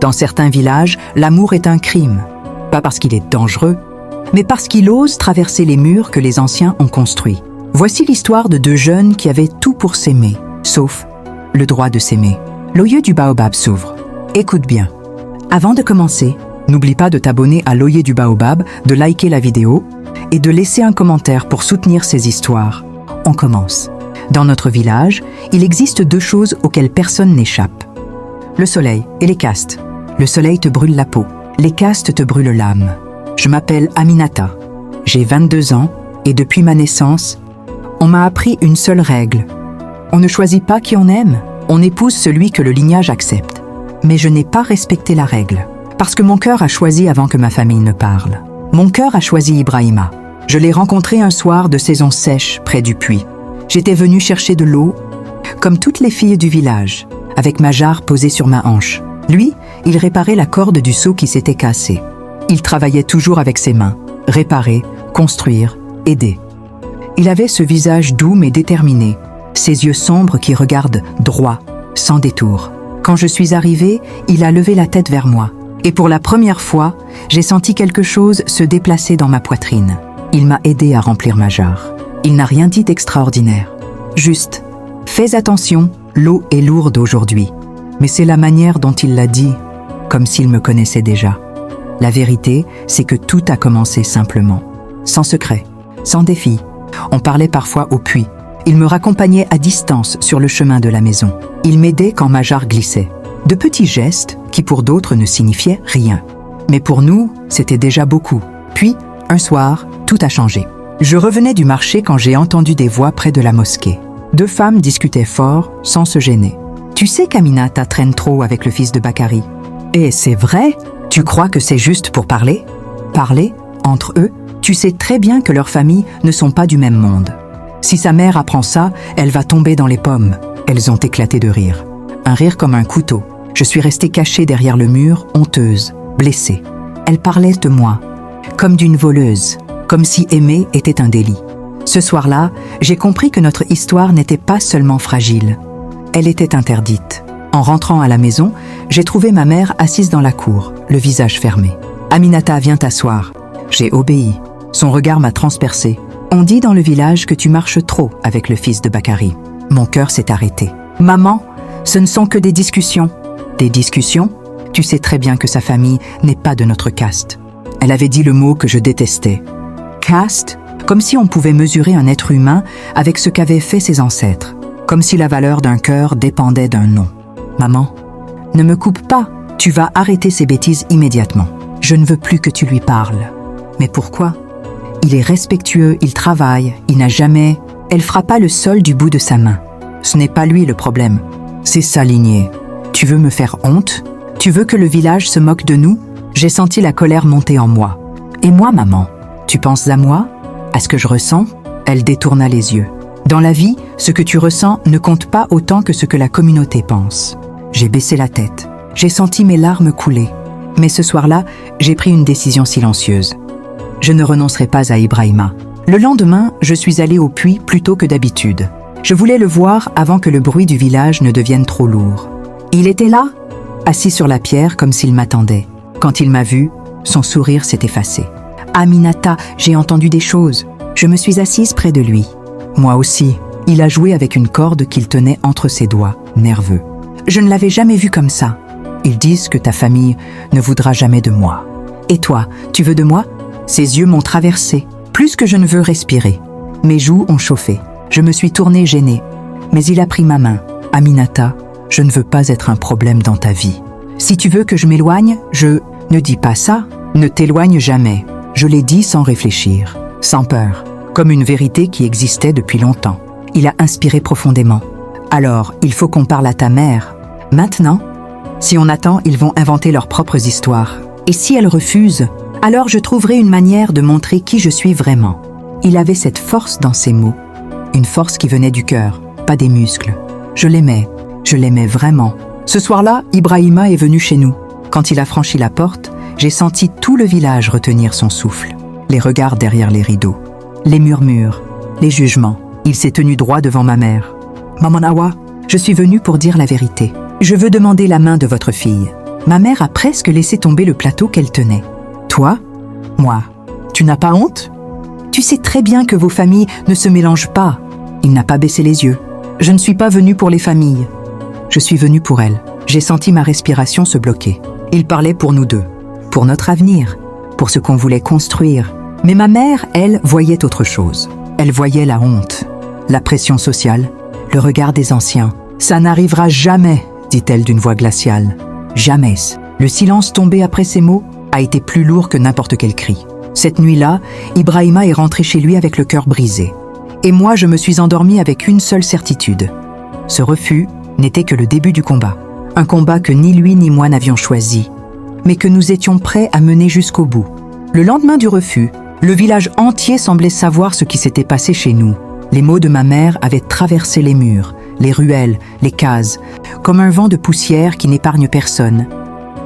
Dans certains villages, l'amour est un crime. Pas parce qu'il est dangereux, mais parce qu'il ose traverser les murs que les anciens ont construits. Voici l'histoire de deux jeunes qui avaient tout pour s'aimer, sauf le droit de s'aimer. L'œil du baobab s'ouvre. Écoute bien. Avant de commencer, n'oublie pas de t'abonner à l'œil du baobab, de liker la vidéo et de laisser un commentaire pour soutenir ces histoires. On commence. Dans notre village, il existe deux choses auxquelles personne n'échappe. Le soleil et les castes. Le soleil te brûle la peau, les castes te brûlent l'âme. Je m'appelle Aminata, j'ai 22 ans et depuis ma naissance, on m'a appris une seule règle. On ne choisit pas qui on aime, on épouse celui que le lignage accepte. Mais je n'ai pas respecté la règle, parce que mon cœur a choisi avant que ma famille ne parle. Mon cœur a choisi Ibrahima. Je l'ai rencontré un soir de saison sèche près du puits. J'étais venue chercher de l'eau, comme toutes les filles du village, avec ma jarre posée sur ma hanche. Lui, il réparait la corde du seau qui s'était cassée. Il travaillait toujours avec ses mains, réparer, construire, aider. Il avait ce visage doux mais déterminé, ses yeux sombres qui regardent droit, sans détour. Quand je suis arrivée, il a levé la tête vers moi. Et pour la première fois, j'ai senti quelque chose se déplacer dans ma poitrine. Il m'a aidé à remplir ma jarre. Il n'a rien dit d'extraordinaire. Juste, fais attention, l'eau est lourde aujourd'hui. Mais c'est la manière dont il l'a dit, comme s'il me connaissait déjà. La vérité, c'est que tout a commencé simplement. Sans secret, sans défi. On parlait parfois au puits. Il me raccompagnait à distance sur le chemin de la maison. Il m'aidait quand ma jarre glissait. De petits gestes qui pour d'autres ne signifiaient rien. Mais pour nous, c'était déjà beaucoup. Puis, un soir, tout a changé. Je revenais du marché quand j'ai entendu des voix près de la mosquée. Deux femmes discutaient fort, sans se gêner. « Tu sais qu'Aminata traîne trop avec le fils de Bakari. »« Et c'est vrai ? Tu crois que c'est juste pour parler ? Parler, entre eux, tu sais très bien que leurs familles ne sont pas du même monde. Si sa mère apprend ça, elle va tomber dans les pommes. » Elles ont éclaté de rire. Un rire comme un couteau. Je suis restée cachée derrière le mur, honteuse, blessée. Elle parlait de moi, comme d'une voleuse, comme si aimer était un délit. Ce soir-là, j'ai compris que notre histoire n'était pas seulement fragile. Elle était interdite. En rentrant à la maison, j'ai trouvé ma mère assise dans la cour, le visage fermé. « Aminata, viens t'asseoir. » J'ai obéi. Son regard m'a transpercée. « On dit dans le village que tu marches trop avec le fils de Bakari. » Mon cœur s'est arrêté. « Maman, ce ne sont que des discussions. » « Des discussions ? Tu sais très bien que sa famille n'est pas de notre caste. » Elle avait dit le mot que je détestais. « Caste ?» Comme si on pouvait mesurer un être humain avec ce qu'avaient fait ses ancêtres. Comme si la valeur d'un cœur dépendait d'un nom. « Maman, ne me coupe pas. Tu vas arrêter ces bêtises immédiatement. Je ne veux plus que tu lui parles. » Mais pourquoi ? Il est respectueux, il travaille, il n'a jamais... Elle frappa le sol du bout de sa main. Ce n'est pas lui le problème. C'est sa lignée. Tu veux me faire honte ? Tu veux que le village se moque de nous ? J'ai senti la colère monter en moi. Et moi, maman ? Tu penses à moi ? À ce que je ressens ? Elle détourna les yeux. Dans la vie, ce que tu ressens ne compte pas autant que ce que la communauté pense. J'ai baissé la tête. J'ai senti mes larmes couler. Mais ce soir-là, j'ai pris une décision silencieuse. Je ne renoncerai pas à Ibrahima. Le lendemain, je suis allée au puits plus tôt que d'habitude. Je voulais le voir avant que le bruit du village ne devienne trop lourd. Il était là, assis sur la pierre comme s'il m'attendait. Quand il m'a vue, son sourire s'est effacé. « Aminata, j'ai entendu des choses. » Je me suis assise près de lui. Moi aussi, il a joué avec une corde qu'il tenait entre ses doigts, nerveux. Je ne l'avais jamais vu comme ça. Ils disent que ta famille ne voudra jamais de moi. Et toi, tu veux de moi ? Ses yeux m'ont traversé, plus que je ne veux respirer. Mes joues ont chauffé. Je me suis tournée gênée. Mais il a pris ma main. « Aminata, je ne veux pas être un problème dans ta vie. Si tu veux que je m'éloigne, Ne dis pas ça, ne t'éloigne jamais. » Je l'ai dit sans réfléchir, sans peur, comme une vérité qui existait depuis longtemps. Il a inspiré profondément. « Alors, il faut qu'on parle à ta mère. Maintenant ? Si on attend, ils vont inventer leurs propres histoires. Et si elle refuse, alors je trouverai une manière de montrer qui je suis vraiment. » Il avait cette force dans ses mots, une force qui venait du cœur, pas des muscles. Je l'aimais vraiment. Ce soir-là, Ibrahima est venu chez nous. Quand il a franchi la porte, j'ai senti tout le village retenir son souffle. Les regards derrière les rideaux, les murmures, les jugements. Il s'est tenu droit devant ma mère. « Maman Awa, je suis venue pour dire la vérité. Je veux demander la main de votre fille. Ma mère a presque laissé tomber le plateau qu'elle tenait. Toi? Moi? Tu n'as pas honte? Tu sais très bien que vos familles ne se mélangent pas. Il n'a pas baissé les yeux. Je ne suis pas venue pour les familles. Je suis venue pour elle. J'ai senti ma respiration se bloquer. Il parlait pour nous deux, pour notre avenir, pour ce qu'on voulait construire. Mais ma mère, elle, voyait autre chose. Elle voyait la honte, la pression sociale, le regard des anciens. « Ça n'arrivera jamais », dit-elle d'une voix glaciale. « Jamais ». Le silence tombé après ces mots a été plus lourd que n'importe quel cri. Cette nuit-là, Ibrahima est rentré chez lui avec le cœur brisé. Et moi, je me suis endormie avec une seule certitude. Ce refus n'était que le début du combat. Un combat que ni lui ni moi n'avions choisi, mais que nous étions prêts à mener jusqu'au bout. Le lendemain du refus, le village entier semblait savoir ce qui s'était passé chez nous. Les mots de ma mère avaient traversé les murs, les ruelles, les cases, comme un vent de poussière qui n'épargne personne.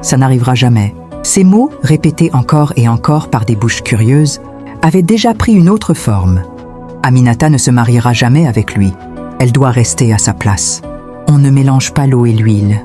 Ça n'arrivera jamais. Ces mots, répétés encore et encore par des bouches curieuses, avaient déjà pris une autre forme. Aminata ne se mariera jamais avec lui. Elle doit rester à sa place. On ne mélange pas l'eau et l'huile.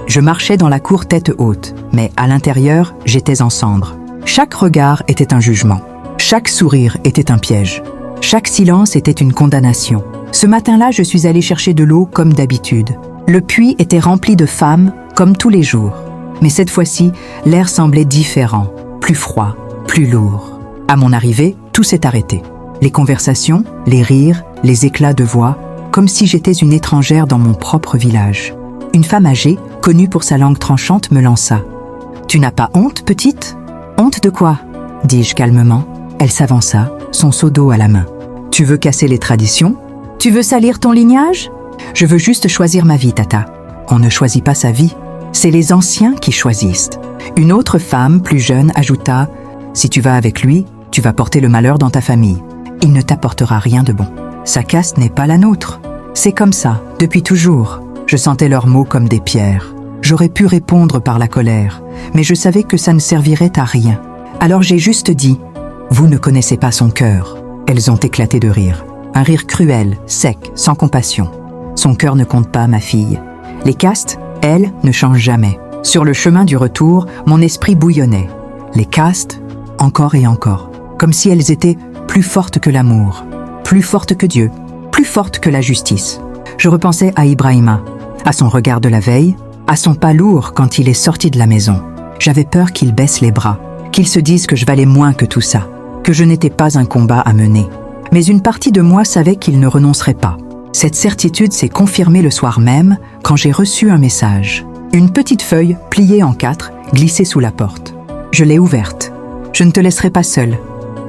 Je marchais dans la cour tête haute, mais à l'intérieur, j'étais en cendres. Chaque regard était un jugement. Chaque sourire était un piège. Chaque silence était une condamnation. Ce matin-là, je suis allée chercher de l'eau comme d'habitude. Le puits était rempli de femmes, comme tous les jours. Mais cette fois-ci, l'air semblait différent, plus froid, plus lourd. À mon arrivée, tout s'est arrêté. Les conversations, les rires, les éclats de voix, comme si j'étais une étrangère dans mon propre village. Une femme âgée, connue pour sa langue tranchante, me lança. « Tu n'as pas honte, petite ?»« Honte de quoi ?» dis-je calmement. Elle s'avança, son seau d'eau à la main. « Tu veux casser les traditions? Tu veux salir ton lignage? Je veux juste choisir ma vie, Tata. » On ne choisit pas sa vie, c'est les anciens qui choisissent. Une autre femme, plus jeune, ajouta « Si tu vas avec lui, tu vas porter le malheur dans ta famille. Il ne t'apportera rien de bon. Sa caste n'est pas la nôtre. C'est comme ça, depuis toujours. » Je sentais leurs mots comme des pierres. J'aurais pu répondre par la colère, mais je savais que ça ne servirait à rien. Alors j'ai juste dit « Vous ne connaissez pas son cœur. » Elles ont éclaté de rire. Un rire cruel, sec, sans compassion. Son cœur ne compte pas, ma fille. Les castes, elles, ne changent jamais. Sur le chemin du retour, mon esprit bouillonnait. Les castes, encore et encore. Comme si elles étaient plus fortes que l'amour, plus fortes que Dieu, plus fortes que la justice. Je repensais à Ibrahima, à son regard de la veille, à son pas lourd quand il est sorti de la maison. J'avais peur qu'il baisse les bras, qu'il se dise que je valais moins que tout ça, que je n'étais pas un combat à mener. Mais une partie de moi savait qu'il ne renoncerait pas. Cette certitude s'est confirmée le soir même quand j'ai reçu un message. Une petite feuille, pliée en 4, glissée sous la porte. Je l'ai ouverte. Je ne te laisserai pas seule.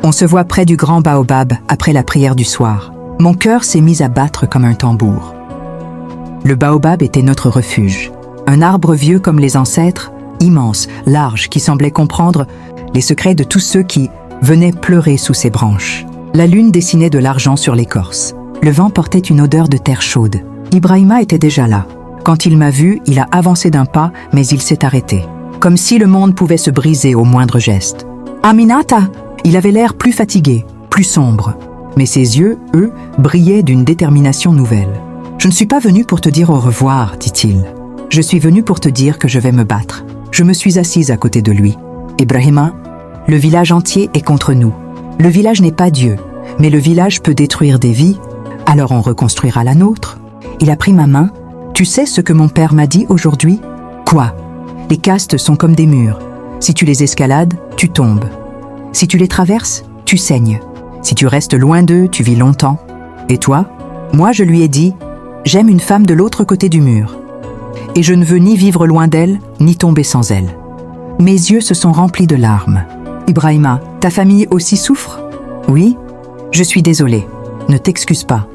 On se voit près du grand baobab après la prière du soir. Mon cœur s'est mis à battre comme un tambour. Le baobab était notre refuge. Un arbre vieux comme les ancêtres, immense, large, qui semblait comprendre les secrets de tous ceux qui venaient pleurer sous ses branches. La lune dessinait de l'argent sur l'écorce. Le vent portait une odeur de terre chaude. Ibrahima était déjà là. Quand il m'a vu, il a avancé d'un pas, mais il s'est arrêté. Comme si le monde pouvait se briser au moindre geste. « Aminata !» Il avait l'air plus fatigué, plus sombre. Mais ses yeux, eux, brillaient d'une détermination nouvelle. « Je ne suis pas venu pour te dire au revoir, dit-il. Je suis venu pour te dire que je vais me battre. » Je me suis assise à côté de lui. « Ibrahima, le village entier est contre nous. Le village n'est pas Dieu, mais le village peut détruire des vies, alors on reconstruira la nôtre. » Il a pris ma main. « Tu sais ce que mon père m'a dit aujourd'hui ? » « Quoi ? Les castes sont comme des murs. Si tu les escalades, tu tombes. Si tu les traverses, tu saignes. Si tu restes loin d'eux, tu vis longtemps. Et toi ? Moi, je lui ai dit, j'aime une femme de l'autre côté du mur. Et je ne veux ni vivre loin d'elle, ni tomber sans elle. Mes yeux se sont remplis de larmes. Ibrahima, ta famille aussi souffre ? Oui ? Je suis désolée. Ne t'excuse pas.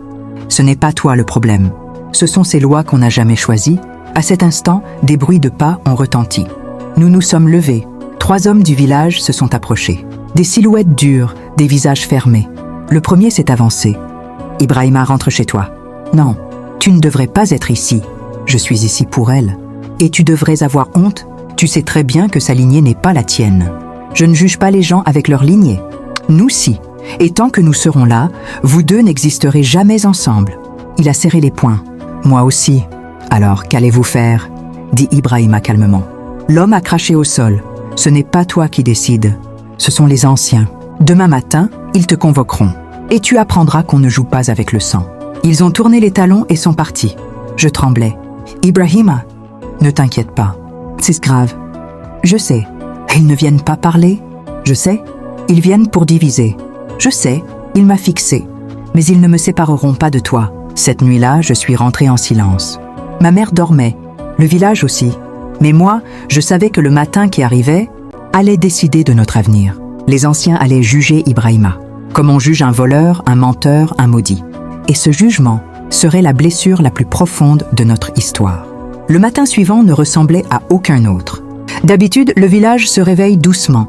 Ce n'est pas toi le problème. Ce sont ces lois qu'on n'a jamais choisies. À cet instant, des bruits de pas ont retenti. Nous nous sommes levés. 3 hommes du village se sont approchés. Des silhouettes dures, des visages fermés. Le premier s'est avancé. « Ibrahima, rentre chez toi. »« Non, tu ne devrais pas être ici. Je suis ici pour elle. Et tu devrais avoir honte. Tu sais très bien que sa lignée n'est pas la tienne. Je ne juge pas les gens avec leur lignée. Nous si. Et tant que nous serons là, vous deux n'existerez jamais ensemble. » Il a serré les poings. « Moi aussi. Alors, qu'allez-vous faire ?» dit Ibrahima calmement. L'homme a craché au sol. Ce n'est pas toi qui décides. Ce sont les anciens. Demain matin, ils te convoqueront. Et tu apprendras qu'on ne joue pas avec le sang. Ils ont tourné les talons et sont partis. Je tremblais. Ibrahima, ne t'inquiète pas. C'est grave. Je sais. Ils ne viennent pas parler. Je sais. Ils viennent pour diviser. Je sais. Il m'a fixé. Mais ils ne me sépareront pas de toi. Cette nuit-là, je suis rentrée en silence. Ma mère dormait. Le village aussi. Mais moi, je savais que le matin qui arrivait allait décider de notre avenir. Les anciens allaient juger Ibrahima, comme on juge un voleur, un menteur, un maudit. Et ce jugement serait la blessure la plus profonde de notre histoire. Le matin suivant ne ressemblait à aucun autre. D'habitude, le village se réveille doucement.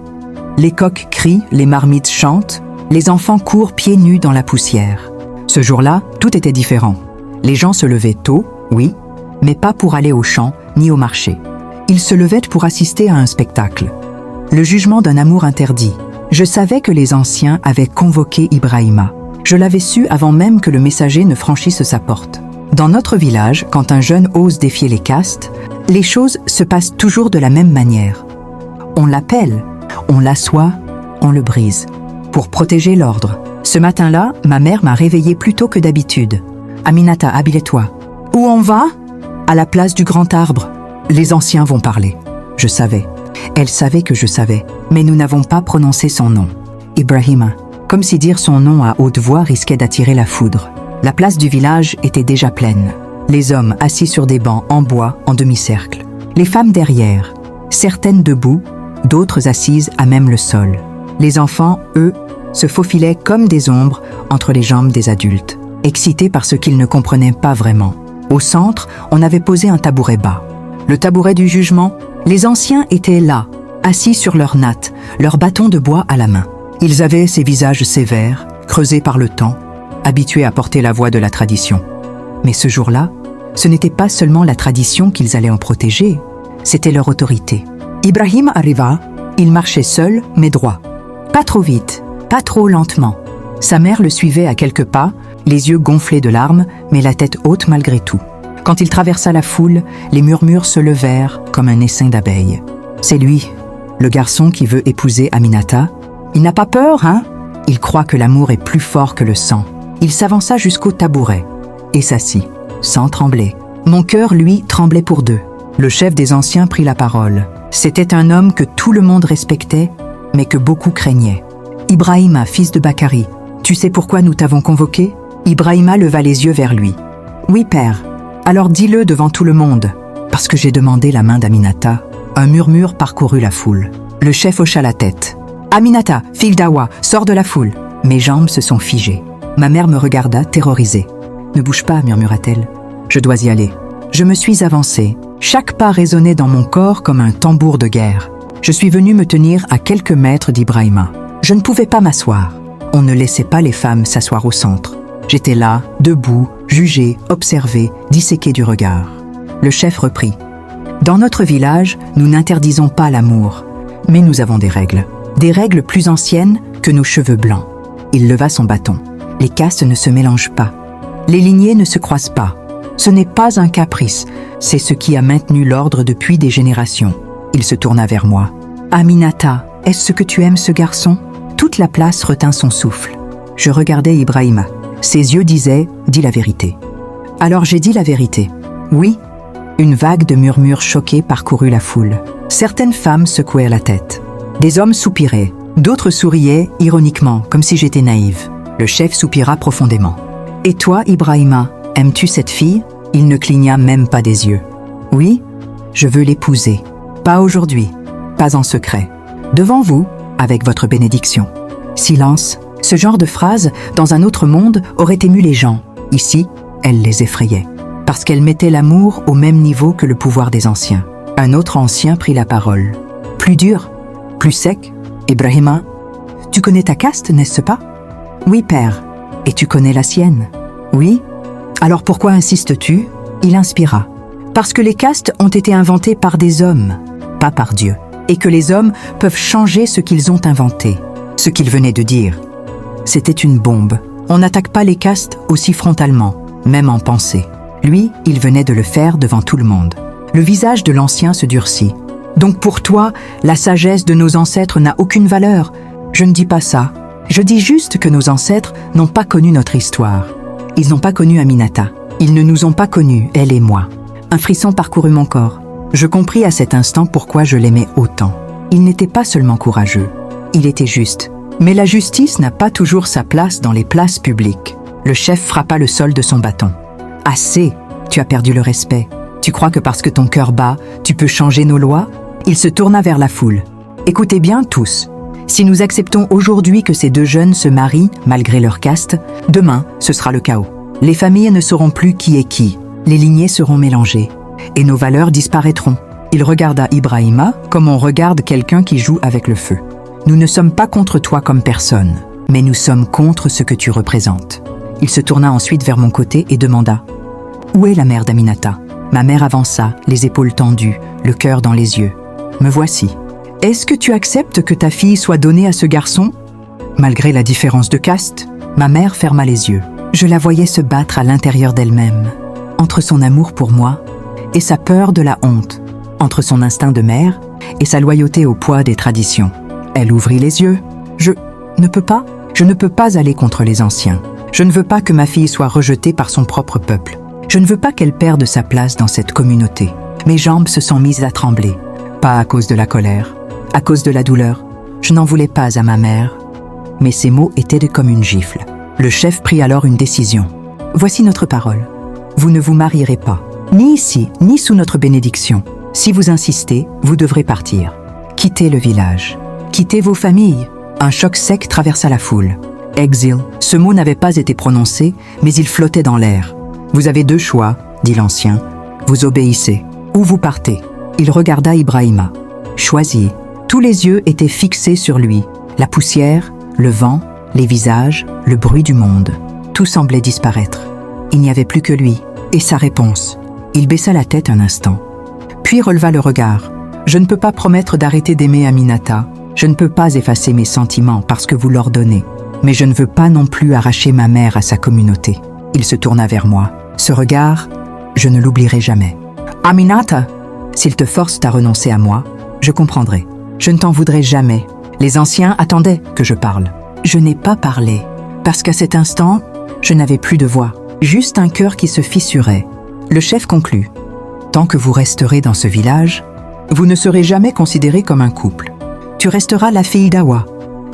Les coqs crient, les marmites chantent, les enfants courent pieds nus dans la poussière. Ce jour-là, tout était différent. Les gens se levaient tôt, oui, mais pas pour aller au champ ni au marché. Ils se levaient pour assister à un spectacle. Le jugement d'un amour interdit. Je savais que les anciens avaient convoqué Ibrahima. Je l'avais su avant même que le messager ne franchisse sa porte. Dans notre village, quand un jeune ose défier les castes, les choses se passent toujours de la même manière. On l'appelle, on l'assoit, on le brise. Pour protéger l'ordre. Ce matin-là, ma mère m'a réveillée plus tôt que d'habitude. « Aminata, habille-toi. »« Où on va ?»« À la place du grand arbre. Les anciens vont parler. » Je savais. Elle savait que je savais, mais nous n'avons pas prononcé son nom. Ibrahima, comme si dire son nom à haute voix risquait d'attirer la foudre. La place du village était déjà pleine. Les hommes assis sur des bancs en bois en demi-cercle. Les femmes derrière, certaines debout, d'autres assises à même le sol. Les enfants, eux, se faufilaient comme des ombres entre les jambes des adultes, excités par ce qu'ils ne comprenaient pas vraiment. Au centre, on avait posé un tabouret bas. Le tabouret du jugement, les anciens étaient là, assis sur leurs nattes, leurs bâtons de bois à la main. Ils avaient ces visages sévères, creusés par le temps, habitués à porter la voix de la tradition. Mais ce jour-là, ce n'était pas seulement la tradition qu'ils allaient en protéger, c'était leur autorité. Ibrahim arriva, il marchait seul, mais droit. Pas trop vite, pas trop lentement. Sa mère le suivait à quelques pas, les yeux gonflés de larmes, mais la tête haute malgré tout. Quand il traversa la foule, les murmures se levèrent comme un essaim d'abeilles. C'est lui, le garçon qui veut épouser Aminata. Il n'a pas peur, hein? Il croit que l'amour est plus fort que le sang. Il s'avança jusqu'au tabouret et s'assit, sans trembler. Mon cœur, lui, tremblait pour deux. Le chef des anciens prit la parole. C'était un homme que tout le monde respectait, mais que beaucoup craignaient. Ibrahima, fils de Bakari, tu sais pourquoi nous t'avons convoqué? Ibrahima leva les yeux vers lui. Oui, père. Alors dis-le devant tout le monde. Parce que j'ai demandé la main d'Aminata. Un murmure parcourut la foule. Le chef hocha la tête. Aminata, fille d'Awa, sors de la foule. Mes jambes se sont figées. Ma mère me regarda, terrorisée. Ne bouge pas, murmura-t-elle. Je dois y aller. Je me suis avancée. Chaque pas résonnait dans mon corps comme un tambour de guerre. Je suis venue me tenir à quelques mètres d'Ibrahima. Je ne pouvais pas m'asseoir. On ne laissait pas les femmes s'asseoir au centre. J'étais là, debout, jugée, observée, disséquée du regard. Le chef reprit. Dans notre village, nous n'interdisons pas l'amour, mais nous avons des règles plus anciennes que nos cheveux blancs. Il leva son bâton. Les castes ne se mélangent pas. Les lignées ne se croisent pas. Ce n'est pas un caprice, c'est ce qui a maintenu l'ordre depuis des générations. Il se tourna vers moi. Aminata, est-ce que tu aimes ce garçon? Toute la place retint son souffle. Je regardais Ibrahima. Ses yeux disaient « Dis la vérité ». Alors j'ai dit la vérité. Oui, une vague de murmures choqués parcourut la foule. Certaines femmes secouèrent la tête. Des hommes soupiraient. D'autres souriaient ironiquement, comme si j'étais naïve. Le chef soupira profondément. « Et toi, Ibrahima, aimes-tu cette fille ?» Il ne cligna même pas des yeux. « Oui, je veux l'épouser. Pas aujourd'hui, pas en secret. Devant vous, avec votre bénédiction. » Silence. Ce genre de phrase, dans un autre monde, aurait ému les gens. Ici, elle les effrayait. Parce qu'elle mettait l'amour au même niveau que le pouvoir des anciens. Un autre ancien prit la parole. Plus dur, plus sec. Ibrahima, tu connais ta caste, n'est-ce pas? Oui, père. Et tu connais la sienne? Oui. Alors pourquoi insistes-tu? Il inspira. Parce que les castes ont été inventées par des hommes, pas par Dieu. Et que les hommes peuvent changer ce qu'ils ont inventé. Ce qu'il venait de dire. C'était une bombe. On n'attaque pas les castes aussi frontalement, même en pensée. Lui, il venait de le faire devant tout le monde. Le visage de l'ancien se durcit. Donc pour toi, la sagesse de nos ancêtres n'a aucune valeur. Je ne dis pas ça. Je dis juste que nos ancêtres n'ont pas connu notre histoire. Ils n'ont pas connu Aminata. Ils ne nous ont pas connus, elle et moi. Un frisson parcourut mon corps. Je compris à cet instant pourquoi je l'aimais autant. Il n'était pas seulement courageux, il était juste. Mais la justice n'a pas toujours sa place dans les places publiques. Le chef frappa le sol de son bâton. « Assez, tu as perdu le respect. Tu crois que parce que ton cœur bat, tu peux changer nos lois ?» Il se tourna vers la foule. « Écoutez bien tous. Si nous acceptons aujourd'hui que ces deux jeunes se marient, malgré leur caste, demain, ce sera le chaos. Les familles ne sauront plus qui est qui. Les lignées seront mélangées. Et nos valeurs disparaîtront. » Il regarda Ibrahima comme on regarde quelqu'un qui joue avec le feu. « Nous ne sommes pas contre toi comme personne, mais nous sommes contre ce que tu représentes. » Il se tourna ensuite vers mon côté et demanda « Où est la mère d'Aminata ?» Ma mère avança, les épaules tendues, le cœur dans les yeux. « Me voici. Est-ce que tu acceptes que ta fille soit donnée à ce garçon ?» Malgré la différence de caste, ma mère ferma les yeux. Je la voyais se battre à l'intérieur d'elle-même, entre son amour pour moi et sa peur de la honte, entre son instinct de mère et sa loyauté au poids des traditions. Elle ouvrit les yeux. « Je ne peux pas aller contre les anciens. Je ne veux pas que ma fille soit rejetée par son propre peuple. Je ne veux pas qu'elle perde sa place dans cette communauté. » Mes jambes se sont mises à trembler. Pas à cause de la colère, à cause de la douleur. Je n'en voulais pas à ma mère. Mais ces mots étaient comme une gifle. Le chef prit alors une décision. « Voici notre parole. Vous ne vous marierez pas, ni ici, ni sous notre bénédiction. Si vous insistez, vous devrez partir. Quittez le village. Quittez vos familles. » Un choc sec traversa la foule. « Exil ». Ce mot n'avait pas été prononcé, mais il flottait dans l'air. « Vous avez deux choix, » dit l'ancien. « Vous obéissez, ou vous partez. » Il regarda Ibrahima. « Choisis. » Tous les yeux étaient fixés sur lui. La poussière, le vent, les visages, le bruit du monde. Tout semblait disparaître. Il n'y avait plus que lui, et sa réponse. Il baissa la tête un instant, puis releva le regard. « Je ne peux pas promettre d'arrêter d'aimer Aminata. Je ne peux pas effacer mes sentiments parce que vous l'ordonnez. Mais je ne veux pas non plus arracher ma mère à sa communauté. » Il se tourna vers moi. Ce regard, je ne l'oublierai jamais. « Aminata, s'il te force à renoncer à moi, je comprendrai. Je ne t'en voudrai jamais. Les anciens attendaient que je parle. Je n'ai pas parlé, parce qu'à cet instant, je n'avais plus de voix, juste un cœur qui se fissurait. Le chef conclut. « Tant que vous resterez dans ce village, vous ne serez jamais considérés comme un couple. Tu resteras la fille d'Awa,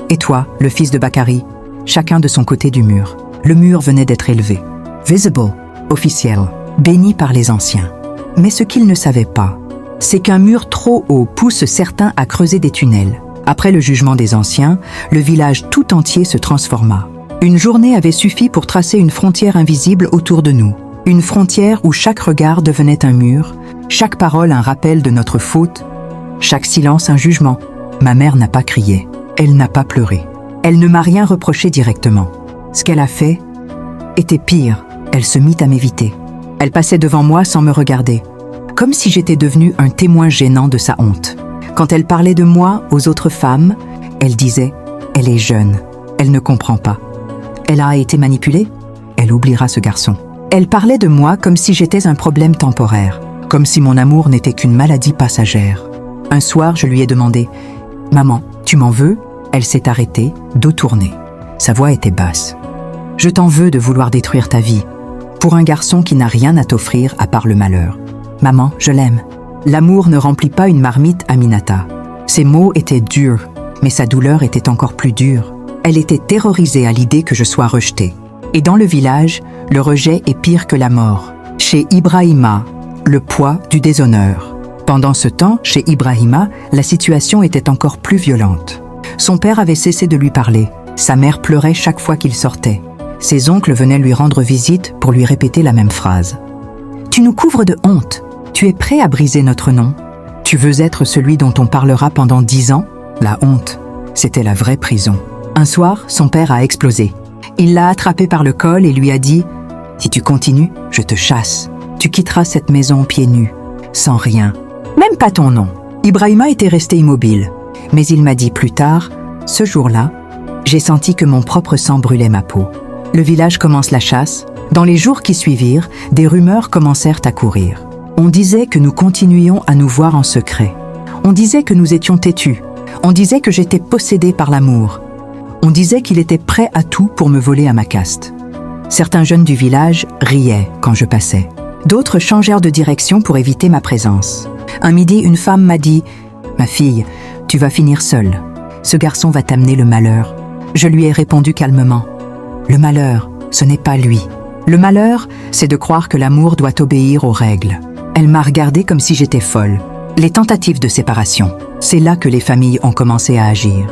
et toi, le fils de Bakari, chacun de son côté du mur. » Le mur venait d'être élevé. Visible, officiel, béni par les anciens. Mais ce qu'ils ne savaient pas, c'est qu'un mur trop haut pousse certains à creuser des tunnels. Après le jugement des anciens, le village tout entier se transforma. Une journée avait suffi pour tracer une frontière invisible autour de nous. Une frontière où chaque regard devenait un mur, chaque parole un rappel de notre faute, chaque silence un jugement. Ma mère n'a pas crié, elle n'a pas pleuré. Elle ne m'a rien reproché directement. Ce qu'elle a fait était pire, elle se mit à m'éviter. Elle passait devant moi sans me regarder, comme si j'étais devenu un témoin gênant de sa honte. Quand elle parlait de moi aux autres femmes, elle disait « Elle est jeune, elle ne comprend pas. Elle a été manipulée, elle oubliera ce garçon. » Elle parlait de moi comme si j'étais un problème temporaire, comme si mon amour n'était qu'une maladie passagère. Un soir, je lui ai demandé « Maman, tu m'en veux ?» Elle s'est arrêtée, dos tourné. Sa voix était basse. « Je t'en veux de vouloir détruire ta vie, pour un garçon qui n'a rien à t'offrir à part le malheur. Maman, je l'aime. » L'amour ne remplit pas une marmite, Aminata. Ses mots étaient durs, mais sa douleur était encore plus dure. Elle était terrorisée à l'idée que je sois rejetée. Et dans le village, le rejet est pire que la mort. Chez Ibrahima, le poids du déshonneur. Pendant ce temps, chez Ibrahima, la situation était encore plus violente. Son père avait cessé de lui parler. Sa mère pleurait chaque fois qu'il sortait. Ses oncles venaient lui rendre visite pour lui répéter la même phrase. « Tu nous couvres de honte. Tu es prêt à briser notre nom. Tu veux être celui dont on parlera pendant 10 ans ?» La honte, c'était la vraie prison. Un soir, son père a explosé. Il l'a attrapé par le col et lui a dit « Si tu continues, je te chasse. Tu quitteras cette maison pieds nus, sans rien. Même pas ton nom. » Ibrahima était resté immobile. Mais il m'a dit plus tard, ce jour-là, j'ai senti que mon propre sang brûlait ma peau. Le village commence la chasse. Dans les jours qui suivirent, des rumeurs commencèrent à courir. On disait que nous continuions à nous voir en secret. On disait que nous étions têtus. On disait que j'étais possédée par l'amour. On disait qu'il était prêt à tout pour me voler à ma caste. Certains jeunes du village riaient quand je passais. D'autres changèrent de direction pour éviter ma présence. Un midi, une femme m'a dit « Ma fille, tu vas finir seule. Ce garçon va t'amener le malheur. » Je lui ai répondu calmement « Le malheur, ce n'est pas lui. Le malheur, c'est de croire que l'amour doit obéir aux règles. » Elle m'a regardée comme si j'étais folle. Les tentatives de séparation, c'est là que les familles ont commencé à agir.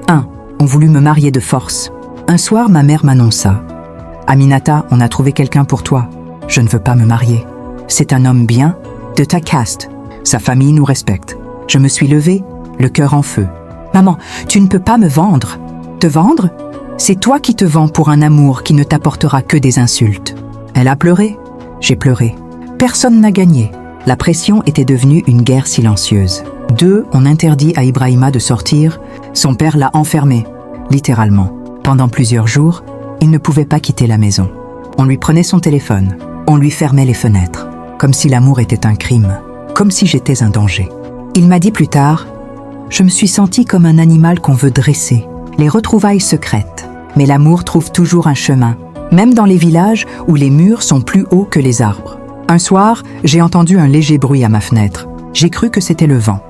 1. On voulut me marier de force. Un soir, ma mère m'annonça « Aminata, on a trouvé quelqu'un pour toi. Je ne veux pas me marier. C'est un homme bien, de ta caste. Sa famille nous respecte. » Je me suis levée, le cœur en feu. « Maman, tu ne peux pas me vendre. » « Te vendre ? C'est toi qui te vends pour un amour qui ne t'apportera que des insultes. » Elle a pleuré. J'ai pleuré. Personne n'a gagné. La pression était devenue une guerre silencieuse. 2. On interdit à Ibrahima de sortir. Son père l'a enfermé, littéralement. Pendant plusieurs jours, il ne pouvait pas quitter la maison. On lui prenait son téléphone. On lui fermait les fenêtres. Comme si l'amour était un crime. Comme si j'étais un danger. Il m'a dit plus tard « Je me suis sentie comme un animal qu'on veut dresser. Les retrouvailles secrètes. Mais l'amour trouve toujours un chemin, même dans les villages où les murs sont plus hauts que les arbres. » Un soir, j'ai entendu un léger bruit à ma fenêtre. J'ai cru que c'était le vent.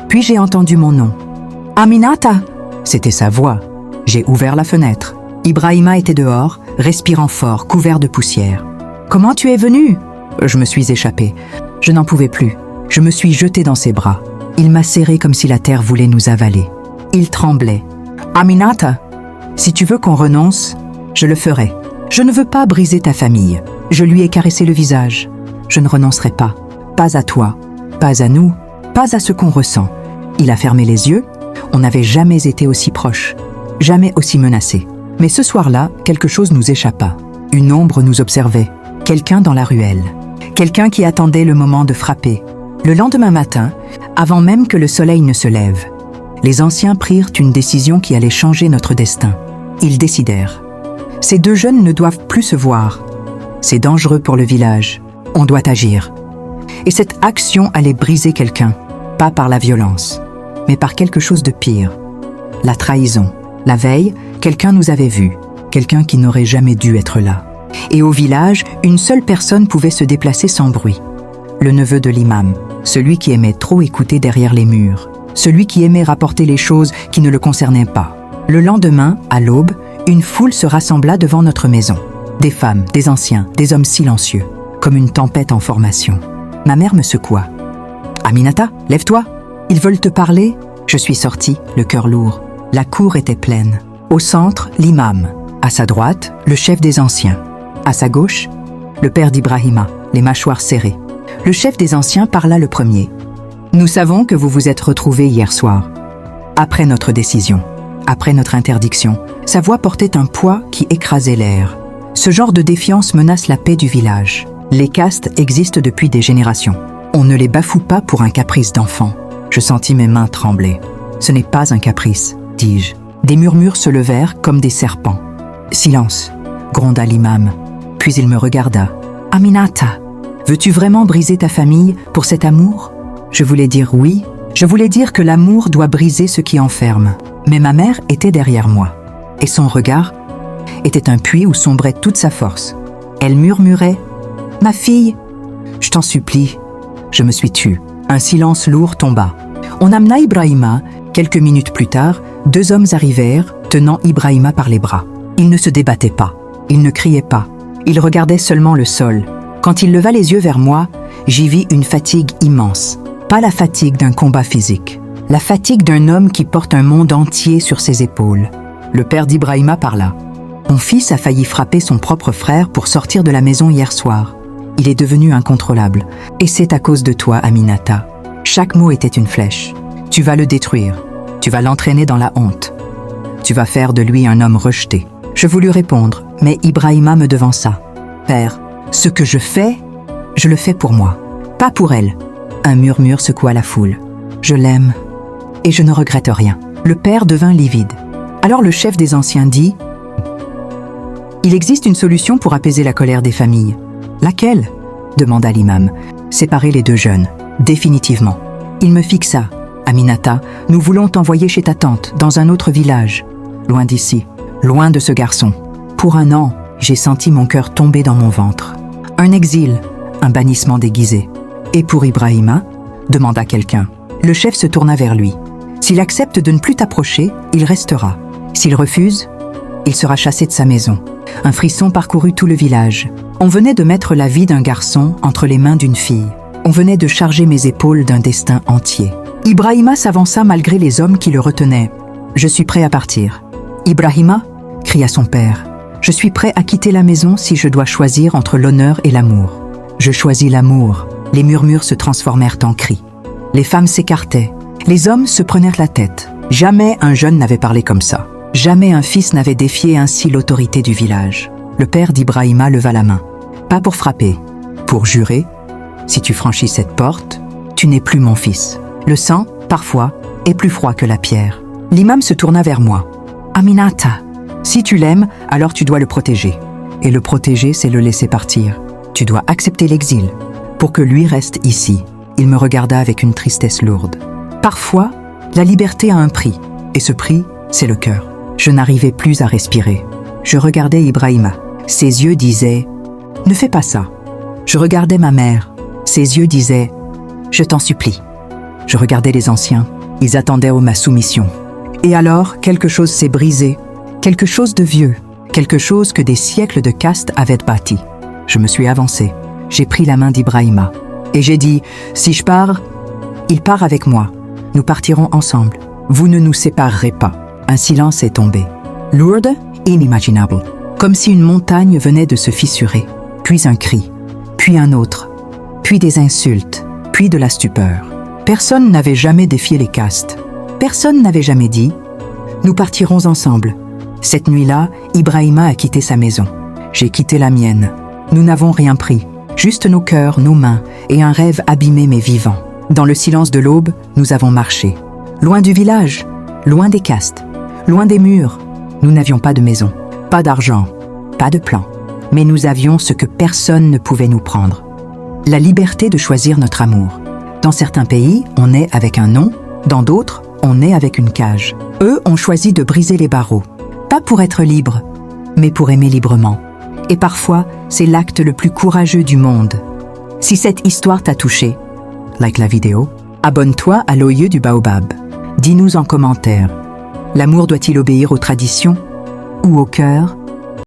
Puis j'ai entendu mon nom. « Aminata !» C'était sa voix. J'ai ouvert la fenêtre. Ibrahima était dehors, respirant fort, couvert de poussière. « Comment tu es venu ?» Je me suis échappée. Je n'en pouvais plus. Je me suis jetée dans ses bras. Il m'a serré comme si la terre voulait nous avaler. Il tremblait. « Aminata, si tu veux qu'on renonce, je le ferai. Je ne veux pas briser ta famille. » Je lui ai caressé le visage. Je ne renoncerai pas. Pas à toi, pas à nous, pas à ce qu'on ressent. Il a fermé les yeux. On n'avait jamais été aussi proches, jamais aussi menacés. Mais ce soir-là, quelque chose nous échappa. Une ombre nous observait. Quelqu'un dans la ruelle. Quelqu'un qui attendait le moment de frapper. Le lendemain matin, avant même que le soleil ne se lève, les anciens prirent une décision qui allait changer notre destin. Ils décidèrent. Ces deux jeunes ne doivent plus se voir. C'est dangereux pour le village. On doit agir. Et cette action allait briser quelqu'un, pas par la violence, mais par quelque chose de pire. La trahison. La veille, quelqu'un nous avait vus, quelqu'un qui n'aurait jamais dû être là. Et au village, une seule personne pouvait se déplacer sans bruit. Le neveu de l'imam, celui qui aimait trop écouter derrière les murs. Celui qui aimait rapporter les choses qui ne le concernaient pas. Le lendemain, à l'aube, une foule se rassembla devant notre maison. Des femmes, des anciens, des hommes silencieux, comme une tempête en formation. Ma mère me secoua. « Aminata, lève-toi. Ils veulent te parler. » Je suis sortie, le cœur lourd. La cour était pleine. Au centre, l'imam. À sa droite, le chef des anciens. À sa gauche, le père d'Ibrahima, les mâchoires serrées. Le chef des anciens parla le premier. Nous savons que vous vous êtes retrouvés hier soir. Après notre décision, après notre interdiction, sa voix portait un poids qui écrasait l'air. Ce genre de défiance menace la paix du village. Les castes existent depuis des générations. On ne les bafoue pas pour un caprice d'enfant. Je sentis mes mains trembler. Ce n'est pas un caprice, dis-je. Des murmures se levèrent comme des serpents. Silence, gronda l'imam. Puis il me regarda. Aminata, veux-tu vraiment briser ta famille pour cet amour ? Je voulais dire oui, je voulais dire que l'amour doit briser ce qui enferme. Mais ma mère était derrière moi, et son regard était un puits où sombrait toute sa force. Elle murmurait « Ma fille, je t'en supplie. » Je me suis tue. Un silence lourd tomba. On amena Ibrahima. Quelques minutes plus tard, deux hommes arrivèrent, tenant Ibrahima par les bras. Il ne se débattait pas, il ne criait pas, il regardait seulement le sol. Quand il leva les yeux vers moi, j'y vis une fatigue immense. Pas la fatigue d'un combat physique, la fatigue d'un homme qui porte un monde entier sur ses épaules. Le père d'Ibrahima parla. Mon fils a failli frapper son propre frère pour sortir de la maison hier soir. Il est devenu incontrôlable. Et c'est à cause de toi, Aminata. Chaque mot était une flèche. Tu vas le détruire. Tu vas l'entraîner dans la honte. Tu vas faire de lui un homme rejeté. Je voulus répondre, mais Ibrahima me devança. Père, ce que je fais, je le fais pour moi, pas pour elle. Un murmure secoua la foule. Je l'aime, et je ne regrette rien. Le père devint livide. Alors le chef des anciens dit « Il existe une solution pour apaiser la colère des familles. » « Laquelle ?» demanda l'imam. « Séparer les deux jeunes, définitivement. » Il me fixa. Aminata, nous voulons t'envoyer chez ta tante, dans un autre village. Loin d'ici, loin de ce garçon. Pour un an, j'ai senti mon cœur tomber dans mon ventre. Un exil, un bannissement déguisé. Et pour Ibrahima, demanda quelqu'un. Le chef se tourna vers lui. S'il accepte de ne plus t'approcher, il restera. S'il refuse, il sera chassé de sa maison. Un frisson parcourut tout le village. On venait de mettre la vie d'un garçon entre les mains d'une fille. On venait de charger mes épaules d'un destin entier. Ibrahima s'avança malgré les hommes qui le retenaient. « Je suis prêt à partir. »« Ibrahima » cria son père. « Je suis prêt à quitter la maison si je dois choisir entre l'honneur et l'amour. » Je choisis l'amour. Les murmures se transformèrent en cris. Les femmes s'écartaient. Les hommes se prenèrent la tête. Jamais un jeune n'avait parlé comme ça. Jamais un fils n'avait défié ainsi l'autorité du village. Le père d'Ibrahima leva la main. Pas pour frapper, pour jurer. Si tu franchis cette porte, tu n'es plus mon fils. Le sang, parfois, est plus froid que la pierre. L'imam se tourna vers moi. Aminata, si tu l'aimes, alors tu dois le protéger. Et le protéger, c'est le laisser partir. Tu dois accepter l'exil, pour que lui reste ici. Il me regarda avec une tristesse lourde. Parfois, la liberté a un prix, et ce prix, c'est le cœur. Je n'arrivais plus à respirer. Je regardais Ibrahima. Ses yeux disaient « Ne fais pas ça ». Je regardais ma mère. Ses yeux disaient « Je t'en supplie ». Je regardais les anciens. Ils attendaient ma soumission. Et alors, quelque chose s'est brisé. Quelque chose de vieux. Quelque chose que des siècles de caste avaient bâti. Je me suis avancé. J'ai pris la main d'Ibrahima. Et j'ai dit « Si je pars, il part avec moi. Nous partirons ensemble. Vous ne nous séparerez pas. » Un silence est tombé. Lourde, inimaginable. Comme si une montagne venait de se fissurer. Puis un cri. Puis un autre. Puis des insultes. Puis de la stupeur. Personne n'avait jamais défié les castes. Personne n'avait jamais dit « Nous partirons ensemble ». Cette nuit-là, Ibrahima a quitté sa maison. J'ai quitté la mienne. Nous n'avons rien pris. Juste nos cœurs, nos mains et un rêve abîmé mais vivant. Dans le silence de l'aube, nous avons marché. Loin du village, loin des castes, loin des murs. Nous n'avions pas de maison, pas d'argent, pas de plan. Mais nous avions ce que personne ne pouvait nous prendre. La liberté de choisir notre amour. Dans certains pays, on naît avec un nom. Dans d'autres, on naît avec une cage. Eux ont choisi de briser les barreaux. Pas pour être libres, mais pour aimer librement. Et parfois, c'est l'acte le plus courageux du monde. Si cette histoire t'a touché, like la vidéo, abonne-toi à l'Oeil du Baobab. Dis-nous en commentaire, l'amour doit-il obéir aux traditions ou au cœur ?